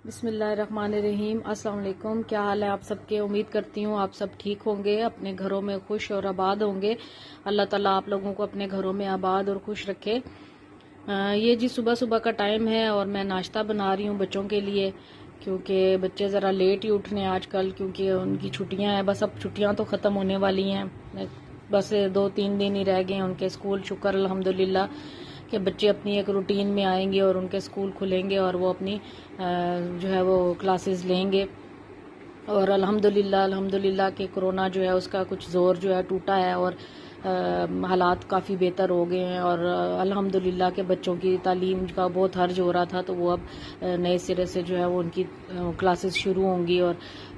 بسم اللہ الرحمن الرحیم۔ السلام علیکم، کیا حال ہے آپ سب کے؟ امید کرتی ہوں آپ سب ٹھیک ہوں گے، اپنے گھروں میں خوش اور آباد ہوں گے۔ اللہ تعالیٰ آپ لوگوں کو اپنے گھروں میں آباد اور خوش رکھے۔ یہ جی صبح صبح کا ٹائم ہے اور میں ناشتہ بنا رہی ہوں بچوں کے لیے، کیونکہ بچے ذرا لیٹ ہی اٹھ رہے ہیں آج کل، کیونکہ ان کی چھٹیاں ہیں۔ بس اب چھٹیاں تو ختم ہونے والی ہیں، بس 2-3 دن ہی رہ گئے ہیں ان کے اسکول۔ شکر الحمدللہ کہ بچے اپنی ایک روٹین میں آئیں گے اور ان کے اسکول کھلیں گے اور وہ اپنی جو ہے وہ کلاسز لیں گے۔ اور الحمدللہ کہ کرونا جو ہے اس کا کچھ زور جو ہے ٹوٹا ہے اور حالات کافی بہتر ہو گئے ہیں، اور الحمدللہ کہ بچوں کی تعلیم کا بہت حرج ہو رہا تھا، تو وہ اب نئے سرے سے جو ہے وہ ان کی کلاسز شروع ہوں گی اور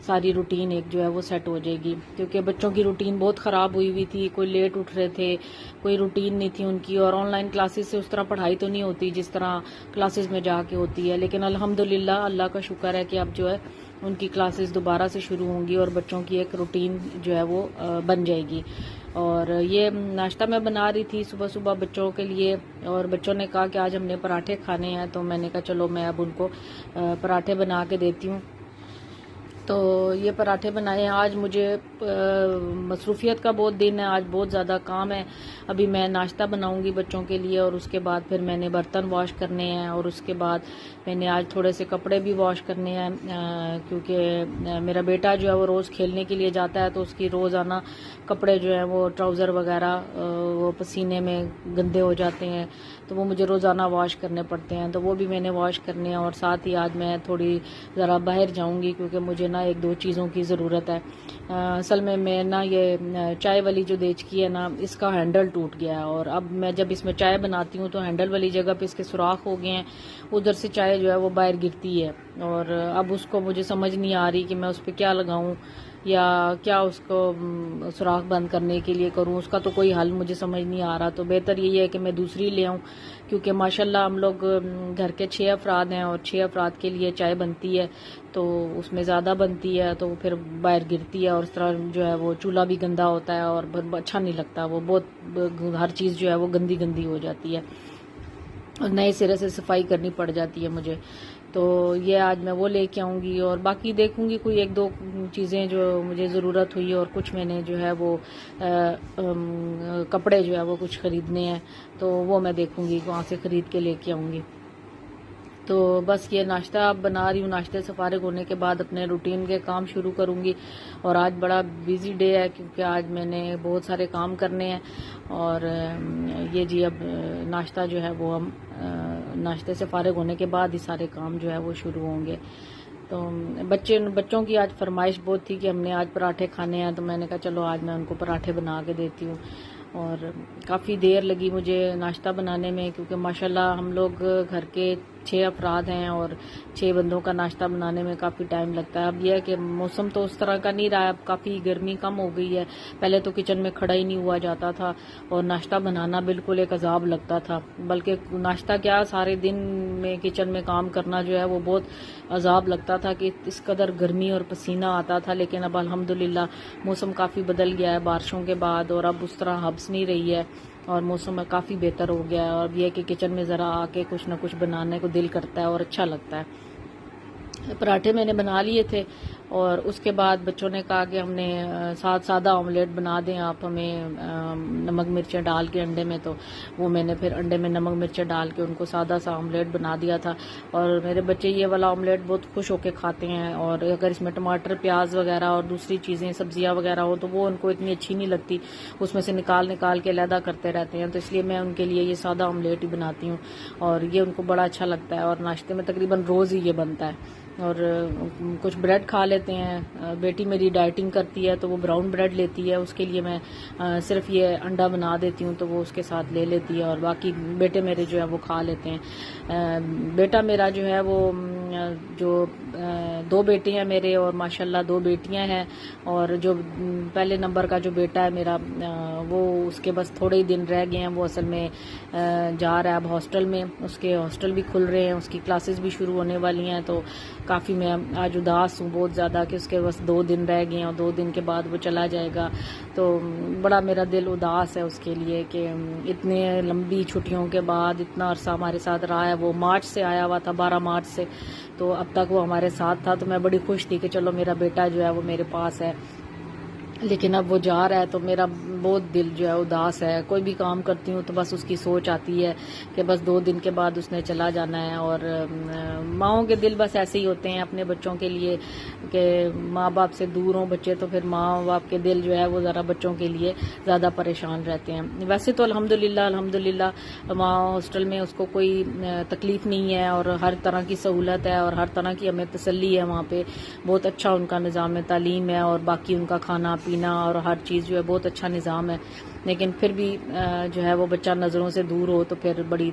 ساری روٹین ایک جو ہے وہ سیٹ ہو جائے گی، کیونکہ بچوں کی روٹین بہت خراب ہوئی تھی۔ کوئی لیٹ اٹھ رہے تھے، کوئی روٹین نہیں تھی ان کی، اور آن لائن کلاسز سے اس طرح پڑھائی تو نہیں ہوتی جس طرح کلاسز میں جا کے ہوتی ہے، لیکن الحمدللہ اللہ کا شکر ہے کہ اب جو ہے ان کی کلاسز دوبارہ سے شروع ہوں گی اور بچوں کی ایک روٹین جو ہے وہ بن جائے گی۔ اور یہ ناشتہ میں بنا رہی تھی صبح صبح بچوں کے لیے، اور بچوں نے کہا کہ آج ہم نے پراٹھے کھانے ہیں، تو میں نے کہا چلو میں اب ان کو پراٹھے بنا کے دیتی ہوں۔ تو یہ پراٹھے بنائے ہیں۔ آج مجھے مصروفیت کا بہت دن ہے، آج بہت زیادہ کام ہے۔ ابھی میں ناشتہ بناؤں گی بچوں کے لیے، اور اس کے بعد پھر میں نے برتن واش کرنے ہیں، اور اس کے بعد میں نے آج تھوڑے سے کپڑے بھی واش کرنے ہیں، کیونکہ میرا بیٹا جو ہے وہ روز کھیلنے کے لیے جاتا ہے، تو اس کی روزانہ کپڑے جو ہیں وہ ٹراؤزر وغیرہ وہ پسینے میں گندے ہو جاتے ہیں، تو وہ مجھے روزانہ واش کرنے پڑتے ہیں، تو وہ بھی میں نے واش کرنے ہیں۔ اور ساتھ ہی آج میں تھوڑی ذرا باہر جاؤں گی، کیونکہ مجھے نا 1-2 چیزوں کی ضرورت ہے۔ اصل میں نا یہ چائے والی جو دیچکی ہے نا، اس کا ہینڈل ٹوٹ گیا ہے، اور اب میں جب اس میں چائے بناتی ہوں تو ہینڈل والی جگہ پہ اس کے سوراخ ہو گئے ہیں، ادھر سے چائے جو ہے وہ باہر گرتی ہے، اور اب اس کو مجھے سمجھ نہیں آ رہی کہ میں اس پہ کیا لگاؤں یا کیا اس کو سوراخ بند کرنے کے لیے کروں۔ اس کا تو کوئی حل مجھے سمجھ نہیں آ رہا، تو بہتر یہی ہے کہ میں دوسری لے آؤں، کیونکہ ماشاءاللہ ہم لوگ گھر کے 6 افراد ہیں، اور 6 افراد کے لیے چائے بنتی ہے، تو اس میں زیادہ بنتی ہے تو پھر باہر گرتی ہے، اور اس طرح جو ہے وہ چولہا بھی گندا ہوتا ہے اور اچھا نہیں لگتا، وہ بہت ہر چیز جو ہے وہ گندی گندی ہو جاتی ہے، اور نئے سرے سے صفائی کرنی پڑ جاتی ہے مجھے۔ تو یہ آج میں وہ لے کے آؤں گی، اور باقی دیکھوں گی کوئی 1-2 چیزیں جو مجھے ضرورت ہوئی، اور کچھ میں نے جو ہے وہ کپڑے جو ہے وہ کچھ خریدنے ہیں، تو وہ میں دیکھوں گی وہاں سے خرید کے لے کے آؤں گی۔ تو بس یہ ناشتہ اب بنا رہی ہوں، ناشتے سے فارغ ہونے کے بعد اپنے روٹین کے کام شروع کروں گی، اور آج بڑا بیزی ڈے ہے، کیونکہ آج میں نے بہت سارے کام کرنے ہیں، اور یہ جی اب ناشتہ جو ہے وہ ہم ناشتے سے فارغ ہونے کے بعد ہی سارے کام جو ہے وہ شروع ہوں گے۔ تو بچوں کی آج فرمائش بہت تھی کہ ہم نے آج پراٹھے کھانے ہیں، تو میں نے کہا چلو آج میں ان کو پراٹھے بنا کے دیتی ہوں، اور کافی دیر لگی مجھے ناشتہ بنانے میں، کیونکہ ماشاءاللہ ہم لوگ گھر کے 6 افراد ہیں، اور 6 بندوں کا ناشتہ بنانے میں کافی ٹائم لگتا ہے۔ اب یہ ہے کہ موسم تو اس طرح کا نہیں رہا ہے، اب کافی گرمی کم ہو گئی ہے، پہلے تو کچن میں کھڑا ہی نہیں ہوا جاتا تھا، اور ناشتہ بنانا بالکل ایک عذاب لگتا تھا، بلکہ ناشتہ کیا سارے دن میں کچن میں کام کرنا جو ہے وہ بہت عذاب لگتا تھا کہ اس قدر گرمی اور پسینہ آتا تھا۔ لیکن اب الحمدللہ موسم کافی بدل گیا ہے بارشوں کے بعد، اور اب اس طرح حبس نہیں رہی ہے، اور موسم کافی بہتر ہو گیا ہے، اور یہ کہ کچن میں ذرا آ کے کچھ نہ کچھ بنانے کو دل کرتا ہے اور اچھا لگتا ہے۔ پراٹھے میں نے بنا لیے تھے، اور اس کے بعد بچوں نے کہا کہ ہم نے سادہ آملیٹ بنا دیں آپ ہمیں نمک مرچیں ڈال کے انڈے میں، تو وہ میں نے پھر انڈے میں نمک مرچیں ڈال کے ان کو سادہ سا آملیٹ بنا دیا تھا، اور میرے بچے یہ والا آملیٹ بہت خوش ہو کے کھاتے ہیں، اور اگر اس میں ٹماٹر پیاز وغیرہ اور دوسری چیزیں سبزیاں وغیرہ ہو تو وہ ان کو اتنی اچھی نہیں لگتی، اس میں سے نکال کے علیحدہ کرتے رہتے ہیں، تو اس لیے میں ان کے لیے یہ سادہ آملیٹ ہی بناتی ہوں، اور یہ ان کو بڑا اچھا لگتا ہے، اور ناشتے میں تقریباً روز ہی یہ بنتا ہے۔ اور کچھ بریڈ کھا لیتے ہیں، بیٹی میری ڈائٹنگ کرتی ہے تو وہ براؤن بریڈ لیتی ہے، اس کے لیے میں صرف یہ انڈا بنا دیتی ہوں تو وہ اس کے ساتھ لے لیتی ہے، اور باقی بیٹے میرے جو ہے وہ کھا لیتے ہیں۔ بیٹا میرا جو ہے وہ جو 2 بیٹے ہیں میرے، اور ماشاءاللہ 2 بیٹیاں ہیں، اور جو پہلے نمبر کا جو بیٹا ہے میرا وہ اس کے بس تھوڑے ہی دن رہ گئے ہیں، وہ اصل میں جا رہا ہے اب ہاسٹل میں، اس کے ہاسٹل بھی کھل رہے ہیں، اس کی کلاسز بھی شروع ہونے والی ہیں، تو کافی میں آج اداس ہوں بہت زیادہ کہ اس کے بس 2 دن رہ گئے ہیں، اور 2 دن کے بعد وہ چلا جائے گا، تو بڑا میرا دل اداس ہے اس کے لیے کہ اتنے لمبی چھٹیوں کے بعد اتنا عرصہ ہمارے ساتھ رہا ہے، وہ مارچ سے آیا ہوا تھا، 12 مارچ سے، تو اب تک وہ ہمارے ساتھ تھا، تو میں بڑی خوش تھی کہ چلو میرا بیٹا جو ہے وہ میرے پاس ہے، لیکن اب وہ جا رہا ہے تو میرا بہت دل جو ہے اداس ہے۔ کوئی بھی کام کرتی ہوں تو بس اس کی سوچ آتی ہے کہ بس 2 دن کے بعد اس نے چلا جانا ہے، اور ماؤں کے دل بس ایسے ہی ہوتے ہیں اپنے بچوں کے لیے کہ ماں باپ سے دور ہوں بچے تو پھر ماں باپ کے دل جو ہے وہ ذرا بچوں کے لیے زیادہ پریشان رہتے ہیں۔ ویسے تو الحمدللہ وہاں ہاسٹل میں اس کو کوئی تکلیف نہیں ہے، اور ہر طرح کی سہولت ہے اور ہر طرح کی ہمیں تسلی ہے وہاں پہ۔ بہت اچھا ان کا نظام تعلیم ہے، اور باقی ان کا کھانا پینا اور ہر چیز جو ہے بہت اچھا نظام ہے، لیکن پھر بھی جو ہے وہ بچہ نظروں سے دور ہو تو پھر بڑی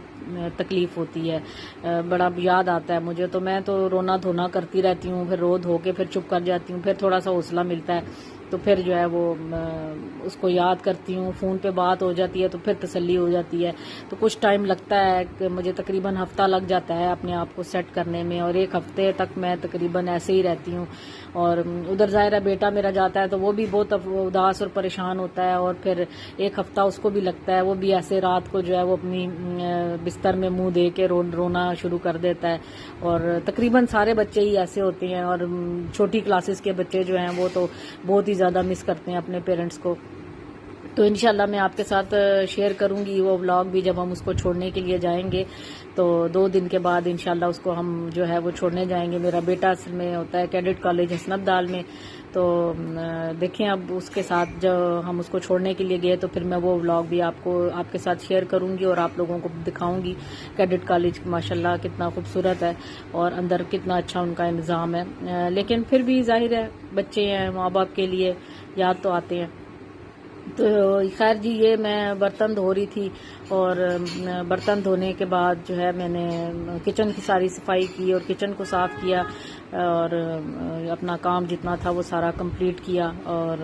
تکلیف ہوتی ہے، بڑا یاد آتا ہے مجھے۔ تو میں تو رونا دھونا کرتی رہتی ہوں، پھر رو دھو کے پھر چپ کر جاتی ہوں، پھر تھوڑا سا حوصلہ ملتا ہے تو پھر جو ہے وہ اس کو یاد کرتی ہوں، فون پہ بات ہو جاتی ہے تو پھر تسلی ہو جاتی ہے۔ تو کچھ ٹائم لگتا ہے کہ مجھے تقریباً ہفتہ لگ جاتا ہے اپنے آپ کو سیٹ کرنے میں، اور 1 ہفتے تک میں تقریباً ایسے ہی رہتی ہوں۔ اور ادھر ظاہرہ بیٹا میرا جاتا ہے تو وہ بھی بہت اداس اور پریشان ہوتا ہے، اور پھر 1 ہفتہ اس کو بھی لگتا ہے، وہ بھی ایسے رات کو جو ہے وہ اپنی بستر میں منہ دے کے رونا شروع کر دیتا ہے۔ اور تقریباً سارے بچے ہی ایسے ہوتے ہیں، اور چھوٹی کلاسز کے بچے جو ہیں وہ تو بہت ہی زیادہ مس کرتے ہیں اپنے پیرنٹس کو۔ تو انشاءاللہ میں آپ کے ساتھ شیئر کروں گی وہ ولاگ بھی جب ہم اس کو چھوڑنے کے لیے جائیں گے، تو 2 دن کے بعد انشاءاللہ اس کو ہم جو ہے وہ چھوڑنے جائیں گے۔ میرا بیٹا اصل میں ہوتا ہے کیڈٹ کالج حسن عبدال میں، تو دیکھیں اب اس کے ساتھ جو ہم اس کو چھوڑنے کے لیے گئے تو پھر میں وہ ولاگ بھی آپ کے ساتھ شیئر کروں گی، اور آپ لوگوں کو دکھاؤں گی کیڈٹ کالج ماشاءاللہ کتنا خوبصورت ہے، اور اندر کتنا اچھا ان کا نظام ہے۔ لیکن پھر بھی ظاہر ہے بچے ہیں، ماں باپ کے لیے یاد تو آتے ہیں۔ تو خیر جی، یہ میں برتن دھو رہی تھی، اور برتن دھونے کے بعد جو ہے میں نے کچن کی ساری صفائی کی اور کچن کو صاف کیا، اور اپنا کام جتنا تھا وہ سارا کمپلیٹ کیا، اور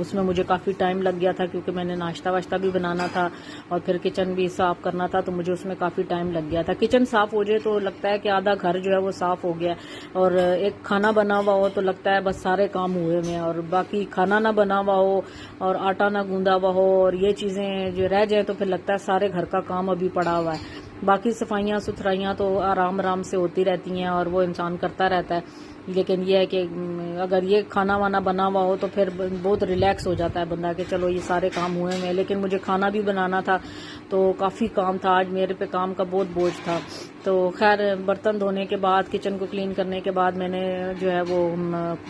اس میں مجھے کافی ٹائم لگ گیا تھا کیونکہ میں نے ناشتہ واشتہ بھی بنانا تھا اور پھر کچن بھی صاف کرنا تھا، تو مجھے اس میں کافی ٹائم لگ گیا تھا۔ کچن صاف ہو جائے تو لگتا ہے کہ آدھا گھر جو ہے وہ صاف ہو گیا، اور ایک کھانا بنا ہوا ہو تو لگتا ہے بس سارے کام ہوئے میں، اور باقی کھانا نہ بنا ہوا ہو اور آٹا نہ گوندا ہوا ہو اور یہ چیزیں جو رہ جائیں تو پھر لگتا ہے سارے گھر کا کام ابھی پڑا ہوا ہے۔ باقی صفائیاں ستھرائیاں تو آرام سے ہوتی رہتی ہیں اور وہ انسان کرتا رہتا ہے، لیکن یہ ہے کہ اگر یہ کھانا وانا بنا ہوا ہو تو پھر بہت ریلیکس ہو جاتا ہے بندہ کہ چلو یہ سارے کام ہوئے ہیں۔ لیکن مجھے کھانا بھی بنانا تھا تو کافی کام تھا، آج میرے پہ کام کا بہت بوجھ تھا۔ تو خیر برتن دھونے کے بعد کچن کو کلین کرنے کے بعد میں نے جو ہے وہ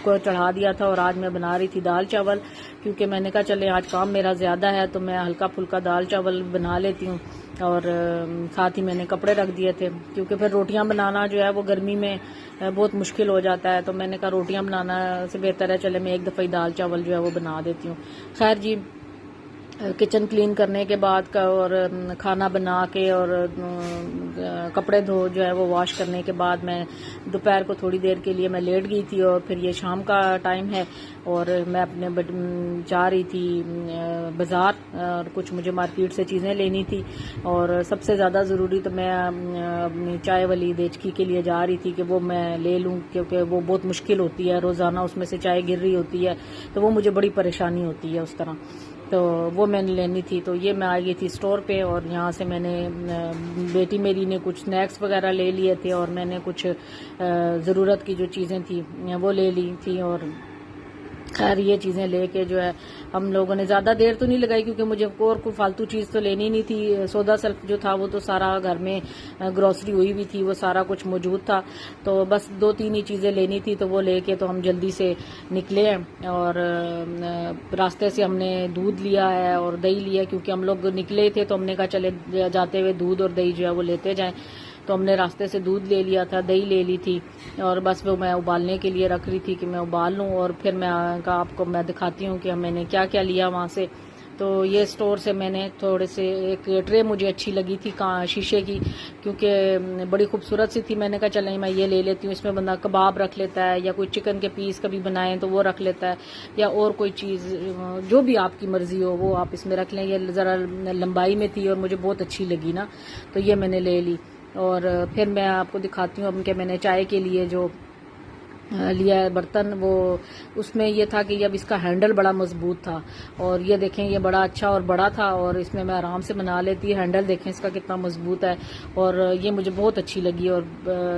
کوکر چڑھا دیا تھا، اور آج میں بنا رہی تھی دال چاول، کیونکہ میں نے کہا چلے آج کام میرا زیادہ ہے تو میں ہلکا پھلکا دال چاول بنا لیتی ہوں، اور ساتھ ہی میں نے کپڑے رکھ دیے تھے کیونکہ پھر روٹیاں بنانا جو ہے وہ گرمی میں بہت مشکل ہو جاتا ہے، تو میں نے کہا روٹیاں بنانا سے بہتر ہے چلے میں ایک دفعہ ہی دال چاول جو ہے وہ بنا دیتی ہوں۔ خیر جی، کچن کلین کرنے کے بعد اور کھانا بنا کے اور کپڑے دھو جو ہے وہ واش کرنے کے بعد میں دوپہر کو تھوڑی دیر کے لیے میں لیٹ گئی تھی، اور پھر یہ شام کا ٹائم ہے اور میں اپنے جا رہی تھی بازار، اور کچھ مجھے مارکیٹ سے چیزیں لینی تھی، اور سب سے زیادہ ضروری تو میں اپنی چائے والی دیچکی کے لیے جا رہی تھی کہ وہ میں لے لوں، کیونکہ وہ بہت مشکل ہوتی ہے، روزانہ اس میں سے چائے گر رہی ہوتی ہے تو وہ مجھے بڑی پریشانی ہوتی ہے اس طرح، تو وہ میں نے لینی تھی۔ تو یہ میں آ گئی تھی اسٹور پہ، اور یہاں سے میں نے بیٹی میری نے کچھ سنیکس وغیرہ لے لیے تھے، اور میں نے کچھ ضرورت کی جو چیزیں تھیں وہ لے لی تھی، اور خیر یہ چیزیں لے کے جو ہے ہم لوگوں نے زیادہ دیر تو نہیں لگائی کیونکہ مجھے اور کوئی فالتو چیز تو لینی نہیں تھی، سودا سلف جو تھا وہ تو سارا گھر میں گروسری ہوئی ہوئی تھی، وہ سارا کچھ موجود تھا، تو بس 2-3 ہی چیزیں لینی تھی تو وہ لے کے تو ہم جلدی سے نکلے ہیں، اور راستے سے ہم نے دودھ لیا ہے اور دہی لیا کیونکہ ہم لوگ نکلے تھے تو ہم نے کہا چلے جاتے ہوئے دودھ اور دہی جو ہے وہ لیتے جائیں، تو ہم نے راستے سے دودھ لے لیا تھا، دہی لے لی تھی، اور بس وہ میں ابالنے کے لیے رکھ رہی تھی کہ میں ابال لوں، اور پھر میں آپ کو میں دکھاتی ہوں کہ میں نے کیا کیا لیا وہاں سے۔ تو یہ اسٹور سے میں نے تھوڑے سے ایک ٹرے مجھے اچھی لگی تھی شیشے کی، کیونکہ بڑی خوبصورت سی تھی، میں نے کہا چلیں میں یہ لے لیتی ہوں، اس میں بندہ کباب رکھ لیتا ہے یا کوئی چکن کے پیس کبھی بنائیں تو وہ رکھ لیتا ہے، یا اور کوئی چیز جو بھی آپ کی مرضی ہو وہ آپ اس میں رکھ لیں۔ یہ ذرا لمبائی میں تھی اور مجھے بہت اچھی لگی نا، تو یہ میں نے لے لی، اور پھر میں آپ کو دکھاتی ہوں کہ میں نے چائے کے لیے جو لیا ہے برتن، وہ اس میں یہ تھا کہ اب اس کا ہینڈل بڑا مضبوط تھا، اور یہ دیکھیں یہ بڑا اچھا اور بڑا تھا، اور اس میں آرام سے بنا لیتی ہے۔ ہینڈل دیکھیں اس کا کتنا مضبوط ہے، اور یہ مجھے بہت اچھی لگی، اور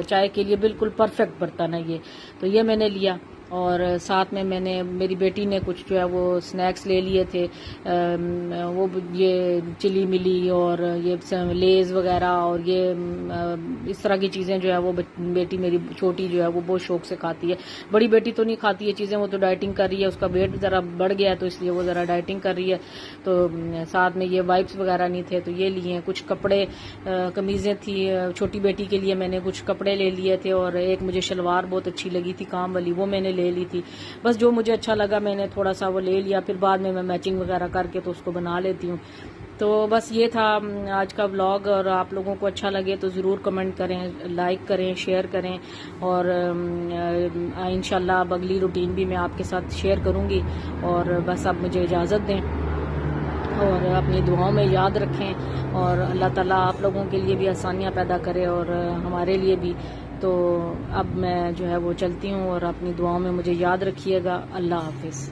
چائے کے لیے بالکل پرفیکٹ برتن ہے یہ، تو یہ میں نے لیا۔ اور ساتھ میں میری بیٹی نے کچھ جو ہے وہ سنیکس لے لیے تھے، وہ یہ چلی ملی اور یہ لیز وغیرہ، اور یہ اس طرح کی چیزیں جو ہے وہ بیٹی میری چھوٹی جو ہے وہ بہت شوق سے کھاتی ہے۔ بڑی بیٹی تو نہیں کھاتی یہ چیزیں، وہ تو ڈائٹنگ کر رہی ہے، اس کا ویٹ ذرا بڑھ گیا ہے تو اس لیے وہ ذرا ڈائٹنگ کر رہی ہے۔ تو ساتھ میں یہ وائپس وغیرہ نہیں تھے تو یہ لیے ہیں، کچھ کپڑے قمیضیں تھی چھوٹی بیٹی کے لیے، میں نے کچھ کپڑے لے لیے تھے، اور ایک مجھے شلوار بہت اچھی لگی تھی کام والی، وہ میں نے لے لی تھی۔ بس جو مجھے اچھا لگا میں نے تھوڑا سا وہ لے لیا، پھر بعد میں میچنگ وغیرہ کر کے تو اس کو بنا لیتی ہوں۔ تو بس یہ تھا آج کا ولاگ، اور آپ لوگوں کو اچھا لگے تو ضرور کمنٹ کریں، لائک کریں، شیئر کریں، اور انشاءاللہ اب اگلی روٹین بھی میں آپ کے ساتھ شیئر کروں گی۔ اور بس اب مجھے اجازت دیں، اور اپنی دعاؤں میں یاد رکھیں، اور اللہ تعالیٰ آپ لوگوں کے لیے بھی آسانیاں پیدا کرے اور ہمارے لیے بھی۔ تو اب میں جو ہے وہ چلتی ہوں، اور اپنی دعاؤں میں مجھے یاد رکھیے گا۔ اللہ حافظ۔